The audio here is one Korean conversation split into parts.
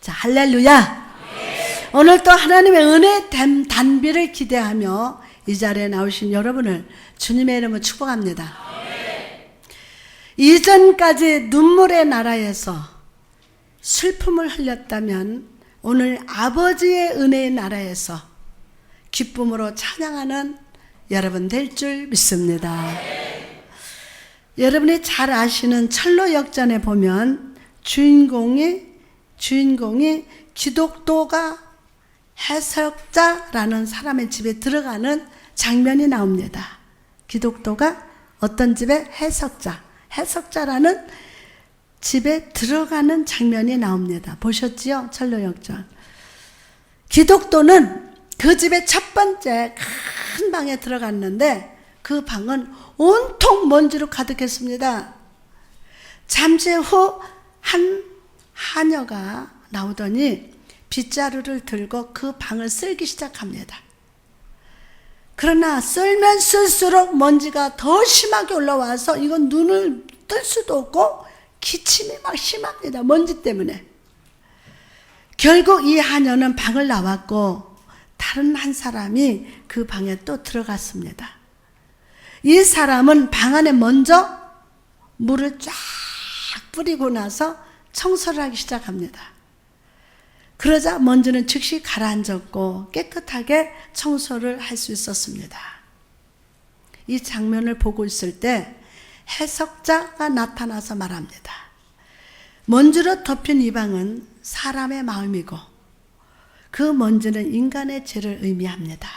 자, 할렐루야. 오늘 또 하나님의 은혜의 단비를 기대하며 이 자리에 나오신 여러분을 주님의 이름으로 축복합니다. 이전까지 눈물의 나라에서 슬픔을 흘렸다면 오늘 아버지의 은혜의 나라에서 기쁨으로 찬양하는 여러분 될 줄 믿습니다. 여러분이 잘 아시는 철로 역전에 보면 주인공이 기독도가 해석자라는 사람의 집에 들어가는 장면이 나옵니다. 기독도가 어떤 집에 해석자라는 집에 들어가는 장면이 나옵니다. 보셨지요? 철로 역전. 기독도는 그 집의 첫 번째 큰 방에 들어갔는데 그 방은 온통 먼지로 가득했습니다. 잠시 후 한 하녀가 나오더니 빗자루를 들고 그 방을 쓸기 시작합니다. 그러나 쓸면 쓸수록 먼지가 더 심하게 올라와서 이건 눈을 뜰 수도 없고 기침이 막 심합니다. 먼지 때문에. 결국 이 하녀는 방을 나왔고 다른 한 사람이 그 방에 또 들어갔습니다. 이 사람은 방 안에 먼저 물을 쫙 뿌리고 나서 청소를 하기 시작합니다. 그러자 먼지는 즉시 가라앉았고 깨끗하게 청소를 할 수 있었습니다. 이 장면을 보고 있을 때 해석자가 나타나서 말합니다. 먼지로 덮인 이 방은 사람의 마음이고 그 먼지는 인간의 죄를 의미합니다.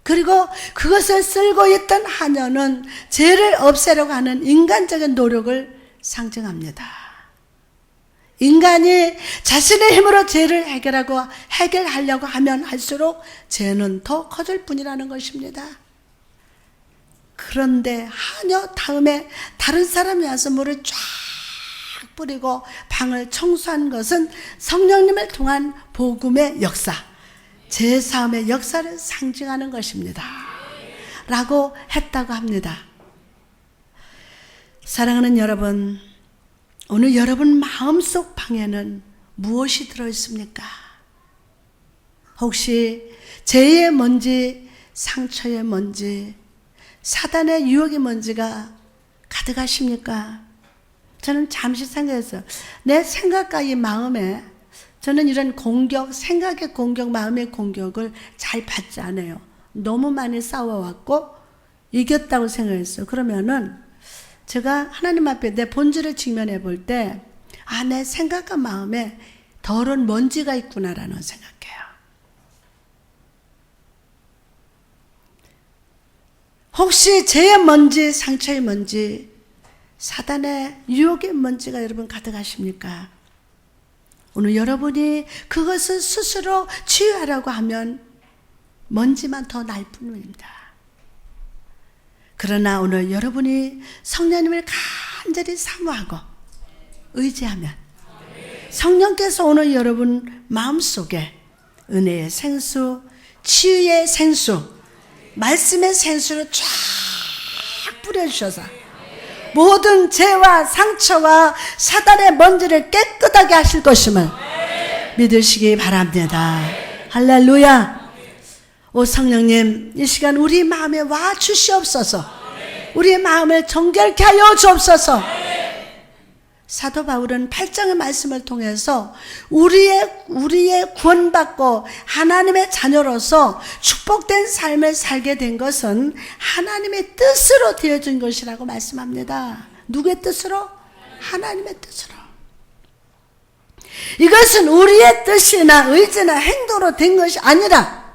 그리고 그것을 쓸고 있던 하녀는 죄를 없애려고 하는 인간적인 노력을 상징합니다. 인간이 자신의 힘으로 죄를 해결하려고 하면 할수록 죄는 더 커질 뿐이라는 것입니다. 그런데 하녀 다음에 다른 사람이 와서 물을 쫙 뿌리고 방을 청소한 것은 성령님을 통한 복음의 역사, 제사함의 역사를 상징하는 것입니다. 라고 했다고 합니다. 사랑하는 여러분, 오늘 여러분 마음속 방에는 무엇이 들어있습니까? 혹시 죄의 먼지, 상처의 먼지, 사단의 유혹의 먼지가 가득하십니까? 저는 잠시 생각했어요. 내 생각과 이 마음에 저는 이런 공격, 생각의 공격, 마음의 공격을 잘 받지 않아요. 너무 많이 싸워왔고 이겼다고 생각했어요. 그러면은 제가 하나님 앞에 내 본질을 직면해 볼 때, 아, 내 생각과 마음에 더러운 먼지가 있구나라는 생각해요. 혹시 죄의 먼지, 상처의 먼지, 사단의 유혹의 먼지가 여러분 가득하십니까? 오늘 여러분이 그것을 스스로 치유하려고 하면 먼지만 더 날 뿐입니다. 그러나 오늘 여러분이 성령님을 간절히 사모하고 의지하면 성령께서 오늘 여러분 마음속에 은혜의 생수, 치유의 생수, 말씀의 생수를 쫙 뿌려주셔서 모든 죄와 상처와 사단의 먼지를 깨끗하게 하실 것임을 믿으시기 바랍니다. 할렐루야. 오 성령님, 이 시간 우리 마음에 와 주시옵소서. 우리의 마음을 정결케 하여 주옵소서. 사도 바울은 8장의 말씀을 통해서 우리의 구원받고 하나님의 자녀로서 축복된 삶을 살게 된 것은 하나님의 뜻으로 되어진 것이라고 말씀합니다. 누구의 뜻으로? 하나님의 뜻으로. 이것은 우리의 뜻이나 의지나 행동으로 된 것이 아니라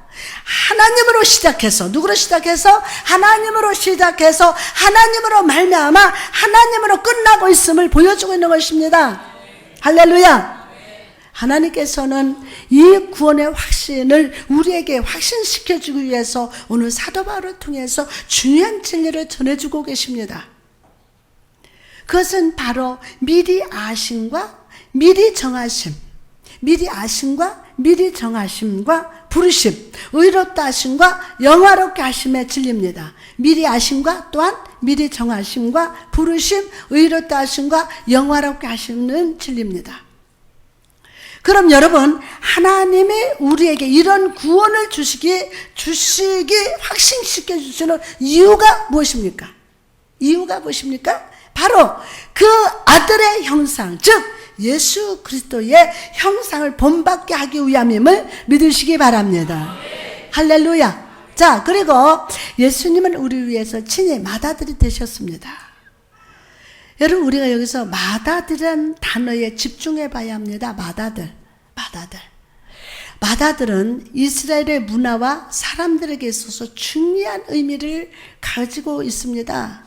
하나님으로 시작해서, 누구로 시작해서? 하나님으로 시작해서 하나님으로 말미암아 하나님으로 끝나고 있음을 보여주고 있는 것입니다. 할렐루야. 하나님께서는 이 구원의 확신을 우리에게 확신시켜주기 위해서 오늘 사도 바울을 통해서 중요한 진리를 전해주고 계십니다. 그것은 바로 미리 아심과 미리 정하심, 미리 아심과 미리 정하심과 부르심, 의롭다 하심과 영화롭게 하심의 진리입니다. 미리 아심과 또한 미리 정하심과 부르심, 의롭다 하심과 영화롭게 하심은 진리입니다. 그럼 여러분, 하나님이 우리에게 이런 구원을 주시기 확신시켜 주시는 이유가 무엇입니까? 이유가 무엇입니까? 바로 그 아들의 형상, 즉 예수 그리스도의 형상을 본받게 하기 위함임을 믿으시기 바랍니다. 할렐루야. 자, 그리고 예수님은 우리 위해서 친히 맏아들이 되셨습니다. 여러분, 우리가 여기서 맏아들이라는 단어에 집중해 봐야 합니다. 맏아들은 이스라엘의 문화와 사람들에게 있어서 중요한 의미를 가지고 있습니다.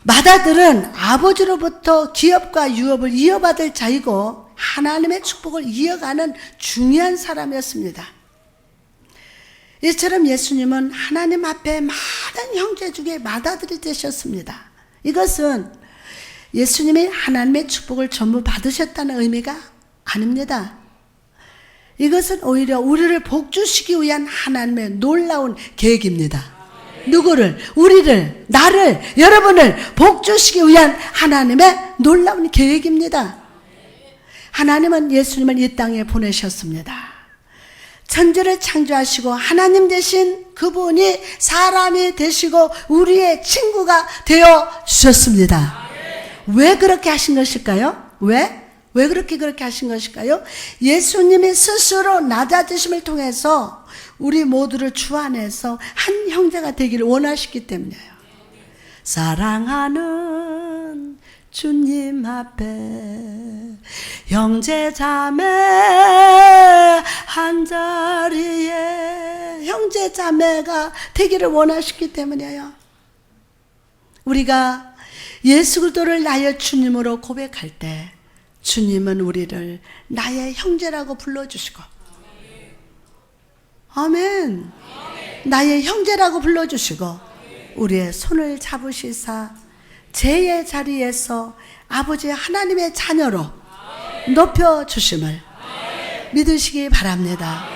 맏아들은 아버지로부터 기업과 유업을 이어받을 자이고 하나님의 축복을 이어가는 중요한 사람이었습니다. 이처럼 예수님은 하나님 앞에 많은 형제 중에 맏아들이 되셨습니다. 이것은 예수님이 하나님의 축복을 전부 받으셨다는 의미가 아닙니다. 이것은 오히려 우리를 복주시기 위한 하나님의 놀라운 계획입니다. 누구를? 우리를, 나를, 여러분을 복주시기 위한 하나님의 놀라운 계획입니다. 하나님은 예수님을 이 땅에 보내셨습니다. 천지를 창조하시고 하나님 대신 그분이 사람이 되시고 우리의 친구가 되어 주셨습니다. 왜 그렇게 하신 것일까요? 왜 그렇게 하신 것일까요? 예수님이 스스로 낮아지심을 통해서 우리 모두를 주 안에서 한 형제가 되기를 원하시기 때문이에요. 사랑하는 주님 앞에 형제 자매 한 자리에 형제 자매가 되기를 원하시기 때문이에요. 우리가 예수 그리스도를 나의 주님으로 고백할 때 주님은 우리를 나의 형제라고 불러주시고, 아멘. 나의 형제라고 불러주시고 우리의 손을 잡으시사 제의 자리에서 아버지 하나님의 자녀로 높여주심을 믿으시기 바랍니다.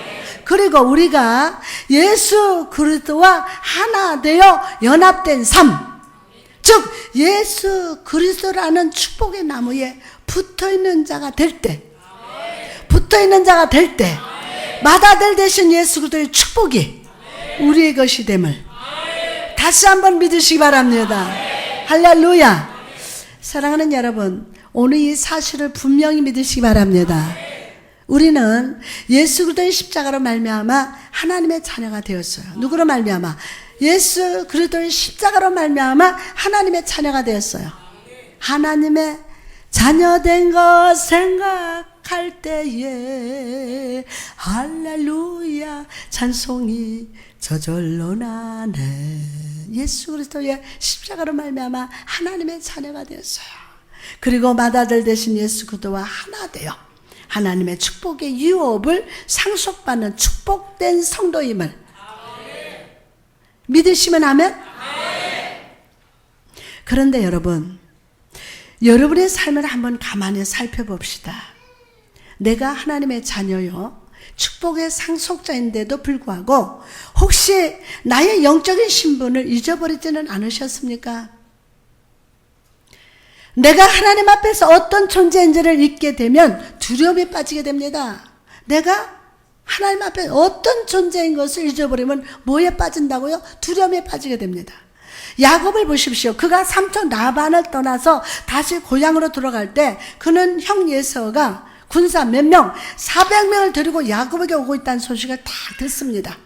그리고 우리가 예수 그리스도와 하나 되어 연합된 삶, 즉 예수 그리스도라는 축복의 나무에 붙어있는 자가 될 때, 맏아들 되신 예수 그리스도의 축복이 우리의 것이 됨을 다시 한번 믿으시기 바랍니다. 할렐루야. 사랑하는 여러분, 오늘 이 사실을 분명히 믿으시기 바랍니다. 우리는 예수 그리스도의 십자가로 말미암아 하나님의 자녀가 되었어요. 누구로 말미암아? 예수 그리스도의 십자가로 말미암아 하나님의 자녀가 되었어요. 하나님의 자녀된 것 생각할 때에 할렐루야 찬송이 저절로 나네. 예수 그리스도의 십자가로 말미암아 하나님의 자녀가 되었어요. 그리고 맏아들 되신 예수 그리스도와 하나 되어 하나님의 축복의 유업을 상속받는 축복된 성도임을 믿으시면 아멘? 그런데 여러분의 삶을 한번 가만히 살펴봅시다. 내가 하나님의 자녀요, 축복의 상속자인데도 불구하고 혹시 나의 영적인 신분을 잊어버리지는 않으셨습니까? 내가 하나님 앞에서 어떤 존재인지를 잊게 되면 두려움에 빠지게 됩니다. 내가 하나님 앞에 어떤 존재인 것을 잊어버리면 뭐에 빠진다고요? 두려움에 빠지게 됩니다. 야곱을 보십시오. 그가 삼촌 라반을 떠나서 다시 고향으로 들어갈 때 그는 형 에서가 군사 몇 명, 400명을 데리고 야곱에게 오고 있다는 소식을 다 듣습니다.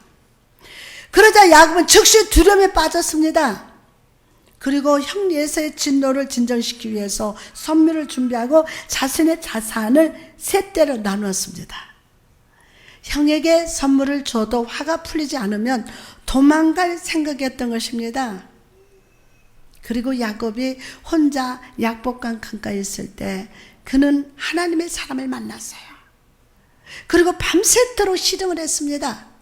그러자 야곱은 즉시 두려움에 빠졌습니다. 그리고 형 에서의 진노를 진정시키기 위해서 선물을 준비하고 자신의 자산을 세 대로 나누었습니다. 형에게 선물을 줘도 화가 풀리지 않으면 도망갈 생각이었던 것입니다. 그리고 야곱이 혼자 약복강 강가에 있을 때 그는 하나님의 사람을 만났어요. 그리고 밤새도록 시름을 했습니다.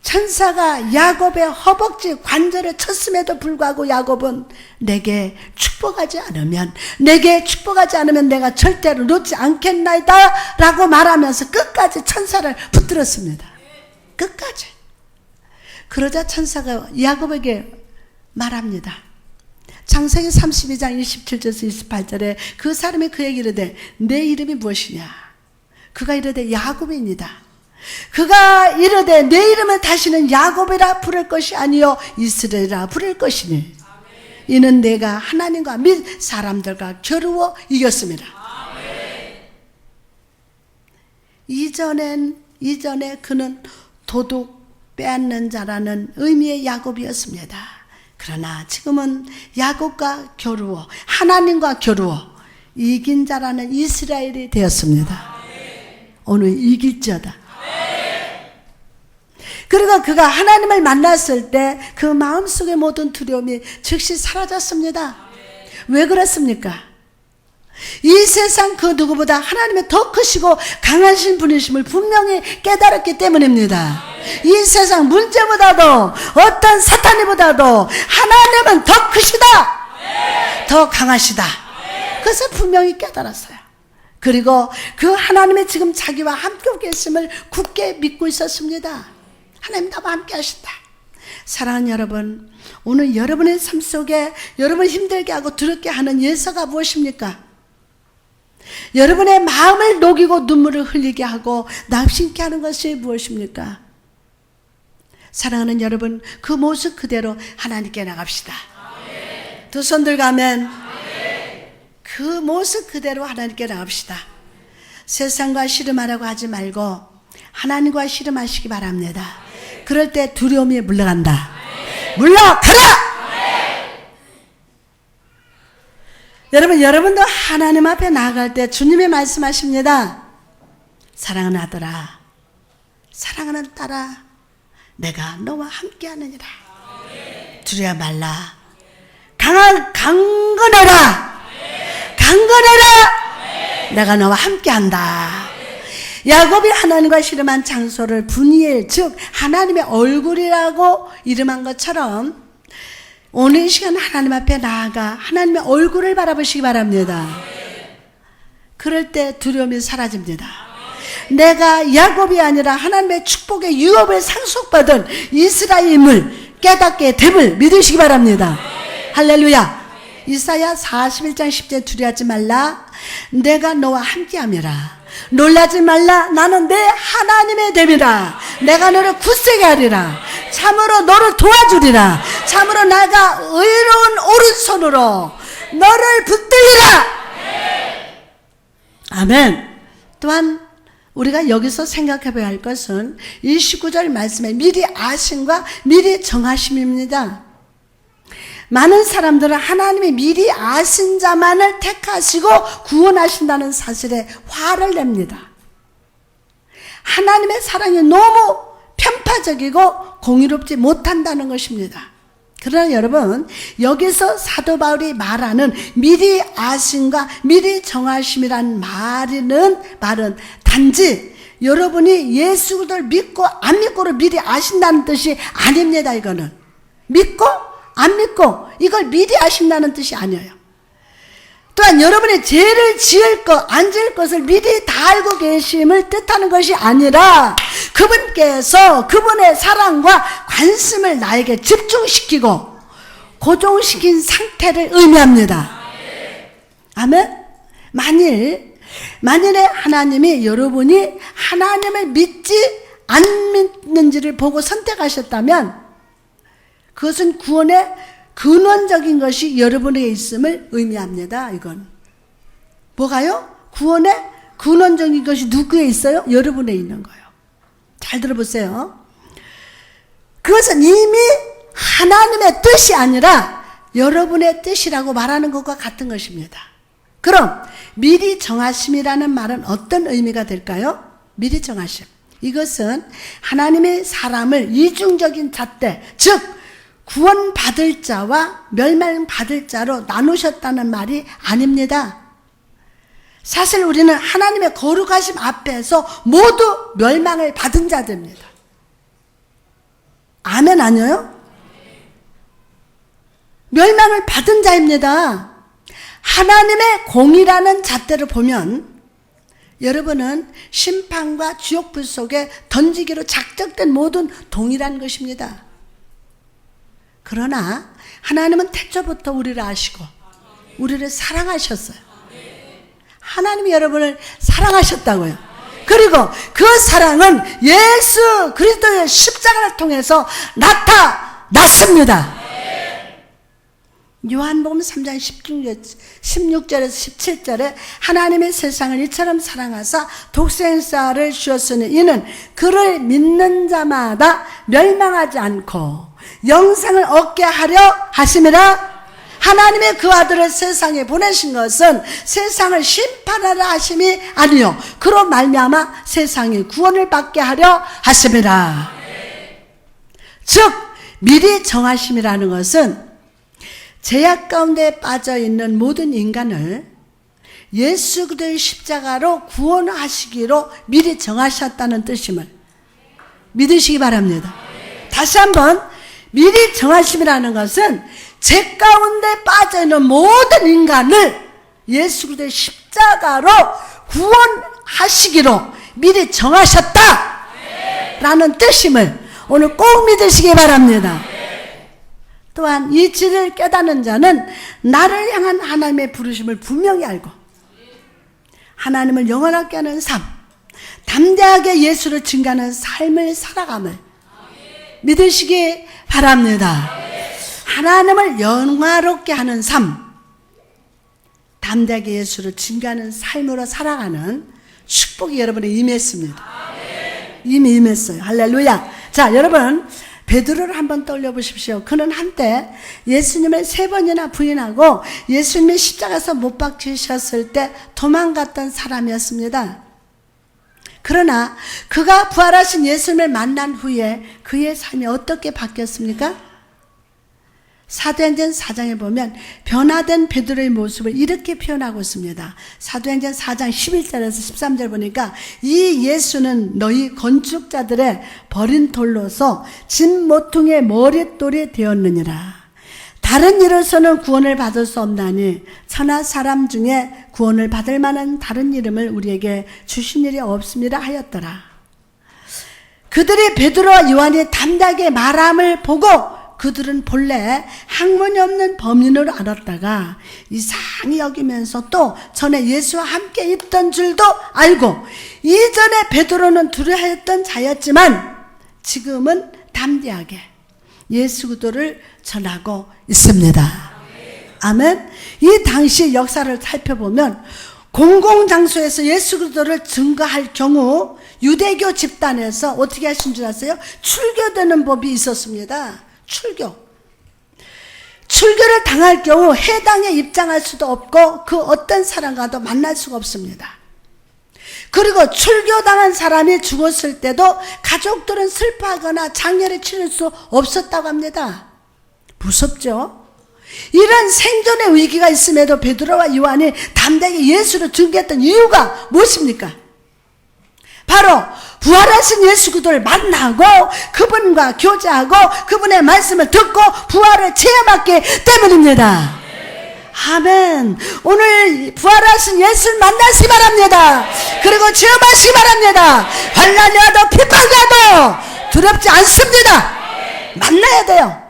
천사가 야곱의 허벅지 관절을 쳤음에도 불구하고 야곱은 내게 축복하지 않으면 내가 절대로 놓지 않겠나이다 라고 말하면서 끝까지 천사를 붙들었습니다. 끝까지. 그러자 천사가 야곱에게 말합니다. 창세기 32장 27절에서 28절에 그 사람이 그에게 이르되 내 이름이 무엇이냐? 그가 이르되 야곱이니이다. 그가 이르되 내 이름은 다시는 야곱이라 부를 것이 아니요 이스라엘이라 부를 것이니 이는 내가 하나님과 및 사람들과 겨루어 이겼습니다. 이전에 그는 도둑 빼앗는 자라는 의미의 야곱이었습니다. 그러나 지금은 야곱과 겨루어 하나님과 겨루어 이긴 자라는 이스라엘이 되었습니다. 오늘 이길지어다. 그리고 그가 하나님을 만났을 때 그 마음속의 모든 두려움이 즉시 사라졌습니다. 왜 그렇습니까? 이 세상 그 누구보다 하나님의 더 크시고 강하신 분이심을 분명히 깨달았기 때문입니다. 이 세상 문제보다도 어떤 사탄이보다도 하나님은 더 크시다, 더 강하시다. 그것을 분명히 깨달았어요. 그리고 그 하나님의 지금 자기와 함께 계심을 굳게 믿고 있었습니다. 하나님 나와 함께 하신다. 사랑하는 여러분, 오늘 여러분의 삶 속에 여러분 힘들게 하고 두렵게 하는 예서가 무엇입니까? 여러분의 마음을 녹이고 눈물을 흘리게 하고 낙심케 하는 것이 무엇입니까? 사랑하는 여러분, 그 모습 그대로 하나님께 나갑시다. 두 손 들가면 그 모습 그대로 하나님께 나갑시다. 세상과 씨름하라고 하지 말고 하나님과 씨름하시기 바랍니다. 그럴 때 두려움이 물러간다. 물러가라! 여러분도 하나님 앞에 나아갈 때 주님이 말씀하십니다. 사랑하는 아들아, 사랑하는 딸아, 내가 너와 함께 하느니라. 두려워 말라. 강건해라. 강건해라. 내가 너와 함께 한다. 야곱이 하나님과 씨름한 장소를 분이엘, 즉 하나님의 얼굴이라고 이름한 것처럼 오늘 이 시간 하나님 앞에 나아가 하나님의 얼굴을 바라보시기 바랍니다. 그럴 때 두려움이 사라집니다. 내가 야곱이 아니라 하나님의 축복의 유업을 상속받은 이스라엘임을 깨닫게 됨을 믿으시기 바랍니다. 할렐루야. 이사야 41장 10절 두려워하지 말라. 내가 너와 함께함이라. 놀라지 말라. 나는 내 하나님의 됨이라. 내가 너를 굳세게 하리라. 참으로 너를 도와주리라. 참으로 내가 의로운 오른손으로 너를 붙들리라. 아멘. 또한 우리가 여기서 생각해 봐야 할 것은 이 19절 말씀에 미리 아심과 미리 정하심입니다. 많은 사람들은 하나님이 미리 아신 자만을 택하시고 구원하신다는 사실에 화를 냅니다. 하나님의 사랑이 너무 편파적이고 공의롭지 못한다는 것입니다. 그러나 여러분, 여기서 사도 바울이 말하는 미리 아심과 미리 정하심이란 말은 단지 여러분이 예수 그리스도를 믿고 안 믿고를 미리 아신다는 뜻이 아닙니다. 이거는 믿고 안 믿고 이걸 미리 아신다는 뜻이 아니에요. 또한 여러분의 죄를 지을 것, 안 지을 것을 미리 다 알고 계심을 뜻하는 것이 아니라 그분께서 그분의 사랑과 관심을 나에게 집중시키고 고정시킨 상태를 의미합니다. 아멘? 만일에 하나님이 여러분이 하나님을 믿지 안 믿는지를 보고 선택하셨다면 그것은 구원의 근원적인 것이 여러분에게 있음을 의미합니다. 이건 뭐가요? 구원의 근원적인 것이 누구에 있어요? 여러분에 있는 거예요. 잘 들어보세요. 그것은 이미 하나님의 뜻이 아니라 여러분의 뜻이라고 말하는 것과 같은 것입니다. 그럼 미리 정하심이라는 말은 어떤 의미가 될까요? 미리 정하심. 이것은 하나님의 사람을 이중적인 잣대, 즉 구원받을 자와 멸망받을 자로 나누셨다는 말이 아닙니다. 사실 우리는 하나님의 거룩하심 앞에서 모두 멸망을 받은 자들입니다. 아멘 아니에요? 멸망을 받은 자입니다. 하나님의 공이라는 잣대를 보면 여러분은 심판과 지옥불 속에 던지기로 작정된 모든 동일한 것입니다. 그러나 하나님은 태초부터 우리를 아시고 우리를 사랑하셨어요. 하나님이 여러분을 사랑하셨다고요. 그리고 그 사랑은 예수 그리스도의 십자가를 통해서 나타났습니다. 요한복음 3장 16절에서 17절에 하나님의 세상을 이처럼 사랑하사 독생자를 주었으니 이는 그를 믿는 자마다 멸망하지 않고 영생을 얻게 하려 하심이라. 하나님의 그 아들을 세상에 보내신 것은 세상을 심판하라 하심이 아니요 그로 말미암아 세상이 구원을 받게 하려 하심이라. 즉 미리 정하심이라는 것은 죄악 가운데 빠져있는 모든 인간을 예수 그리스도의 십자가로 구원하시기로 미리 정하셨다는 뜻임을 믿으시기 바랍니다. 다시 한번, 미리 정하심이라는 것은 죄 가운데 빠져있는 모든 인간을 예수 그리스도의 십자가로 구원하시기로 미리 정하셨다라는 뜻임을 오늘 꼭 믿으시기 바랍니다. 또한 이 진리를 깨닫는 자는 나를 향한 하나님의 부르심을 분명히 알고 하나님을 영원하게 하는 삶, 담대하게 예수를 증거하는 삶을 살아감을 믿으시기 바랍니다. 하나님을 영화롭게 하는 삶, 담대하게 예수를 증거하는 삶으로 살아가는 축복이 여러분에 임했습니다. 이미 임했어요. 할렐루야. 자, 여러분 베드로를 한번 떠올려 보십시오. 그는 한때 예수님을 3번이나 부인하고 예수님이 십자가에서 못 박히셨을 때 도망갔던 사람이었습니다. 그러나 그가 부활하신 예수님을 만난 후에 그의 삶이 어떻게 바뀌었습니까? 사도행전 4장에 보면 변화된 베드로의 모습을 이렇게 표현하고 있습니다. 사도행전 4장 11절에서 13절 보니까 이 예수는 너희 건축자들의 버린 돌로서 진 모퉁이의 머릿돌이 되었느니라. 다른 이로서는 구원을 받을 수 없나니 천하 사람 중에 구원을 받을 만한 다른 이름을 우리에게 주신 일이 없습니다 하였더라. 그들이 베드로와 요한이 담대하게 말함을 보고 그들은 본래 학문이 없는 범인으로 알았다가 이상히 여기면서 또 전에 예수와 함께 있던 줄도 알고 이전에 베드로는 두려워했던 자였지만 지금은 담대하게 예수 그리스도를 전하고 있습니다. 아멘. 이 당시 역사를 살펴보면 공공장소에서 예수 그리스도를 증거할 경우 유대교 집단에서 어떻게 하신 줄 아세요? 출교되는 법이 있었습니다. 출교를 당할 경우 해당에 입장할 수도 없고 그 어떤 사람과도 만날 수가 없습니다. 그리고 출교당한 사람이 죽었을 때도 가족들은 슬퍼하거나 장례를 치를 수 없었다고 합니다. 무섭죠? 이런 생존의 위기가 있음에도 베드로와 요한이 담대하게 예수를 증거했던 이유가 무엇입니까? 바로 부활하신 예수 그리스도를 만나고 그분과 교제하고 그분의 말씀을 듣고 부활을 체험했기 때문입니다. 아멘. 오늘 부활하신 예수를 만나시기 바랍니다. 그리고 체험하시기 바랍니다. 환난이 와도 핍박이 와도 두렵지 않습니다. 만나야 돼요.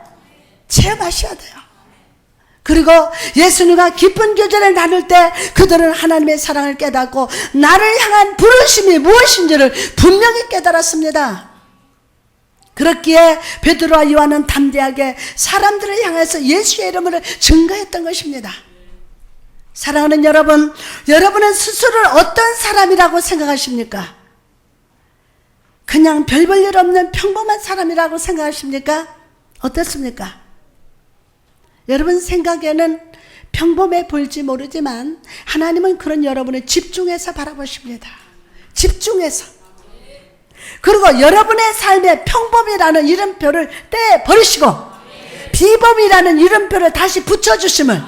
체험하셔야 돼요. 그리고 예수님과 깊은 교제를 나눌 때 그들은 하나님의 사랑을 깨닫고 나를 향한 부르심이 무엇인지를 분명히 깨달았습니다. 그렇기에 베드로와 요한은 담대하게 사람들을 향해서 예수의 이름을 증거했던 것입니다. 사랑하는 여러분, 여러분은 스스로를 어떤 사람이라고 생각하십니까? 그냥 별 볼 일 없는 평범한 사람이라고 생각하십니까? 어떻습니까? 여러분 생각에는 평범해 보일지 모르지만 하나님은 그런 여러분을 집중해서 바라보십니다. 집중해서. 그리고 여러분의 삶에 평범이라는 이름표를 떼버리시고 비범이라는 이름표를 다시 붙여주심을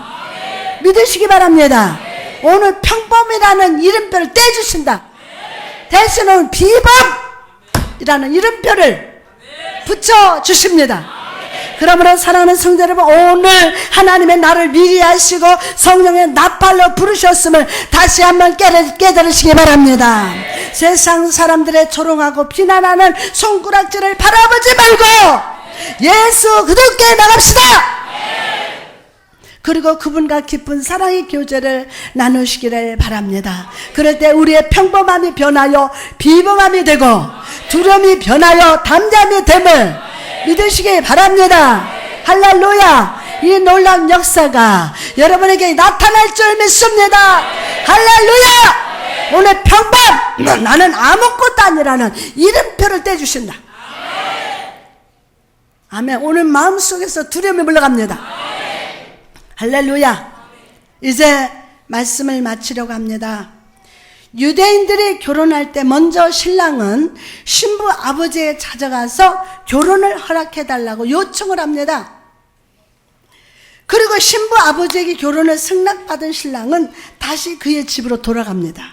믿으시기 바랍니다. 오늘 평범이라는 이름표를 떼주신다. 대신에 비범이라는 이름표를 붙여주십니다. 그러므로 사랑하는 성도 여러분, 오늘 하나님의 나를 미리 아시고 성령의 나팔로 부르셨음을 다시 한번 깨달으시기 바랍니다. 세상 사람들의 조롱하고 비난하는 손가락질을 바라보지 말고 예수 그분께 나갑시다. 그리고 그분과 깊은 사랑의 교제를 나누시기를 바랍니다. 그럴 때 우리의 평범함이 변하여 비범함이 되고 두려움이 변하여 담대함이 됨을 믿으시기 바랍니다. 할렐루야. 이 놀라운 역사가 여러분에게 나타날 줄 믿습니다. 할렐루야. 오늘 평범 나는 아무것도 아니라는 이름표를 떼주신다. 아멘. 오늘 마음속에서 두려움이 물러갑니다. 할렐루야. 이제 말씀을 마치려고 합니다. 유대인들이 결혼할 때 먼저 신랑은 신부 아버지에 찾아가서 결혼을 허락해달라고 요청을 합니다. 그리고 신부 아버지에게 결혼을 승낙받은 신랑은 다시 그의 집으로 돌아갑니다.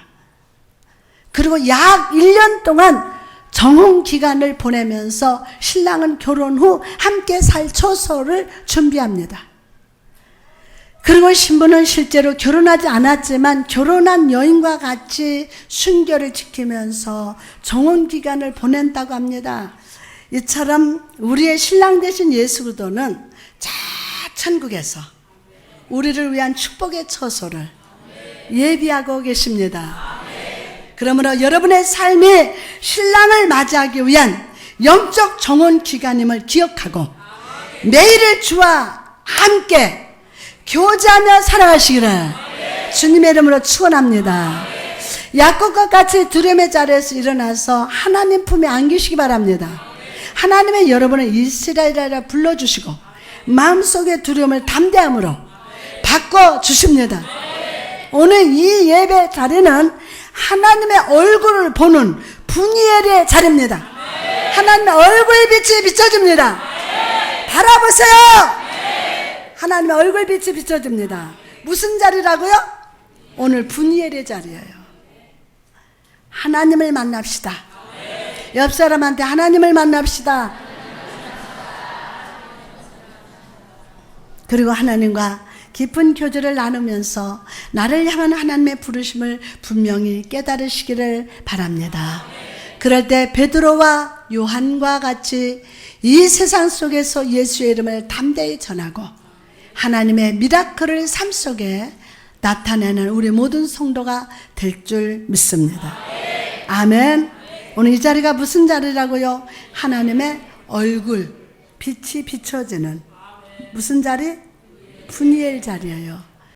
그리고 약 1년 동안 정혼 기간을 보내면서 신랑은 결혼 후 함께 살 처소를 준비합니다. 그리고 신부는 실제로 결혼하지 않았지만 결혼한 여인과 같이 순결을 지키면서 정혼 기간을 보낸다고 합니다. 이처럼 우리의 신랑 되신 예수 그리스도는 자 천국에서 우리를 위한 축복의 처소를 예비하고 계십니다. 그러므로 여러분의 삶이 신랑을 맞이하기 위한 영적 정혼 기간임을 기억하고 매일을 주와 함께 교제하며 살아가시기를 주님의 이름으로 축원합니다. 야곱과 같이 두려움의 자리에서 일어나서 하나님 품에 안기시기 바랍니다. 하나님의 여러분을 이스라엘이라 불러주시고 마음속의 두려움을 담대함으로 바꿔주십니다. 오늘 이 예배 자리는 하나님의 얼굴을 보는 분이엘의 자리입니다. 하나님의 얼굴빛이 비춰집니다. 바라보세요. 하나님의 얼굴빛이 비춰집니다. 무슨 자리라고요? 오늘 분이엘의 자리예요. 하나님을 만납시다. 옆 사람한테 하나님을 만납시다. 그리고 하나님과 깊은 교제를 나누면서 나를 향한 하나님의 부르심을 분명히 깨달으시기를 바랍니다. 그럴 때 베드로와 요한과 같이 이 세상 속에서 예수의 이름을 담대히 전하고 하나님의 미라클을 삶 속에 나타내는 우리 모든 성도가 될 줄 믿습니다. 아멘. 오늘 이 자리가 무슨 자리라고요? 하나님의 얼굴 빛이 비춰지는 무슨 자리? 분이엘 자리예요.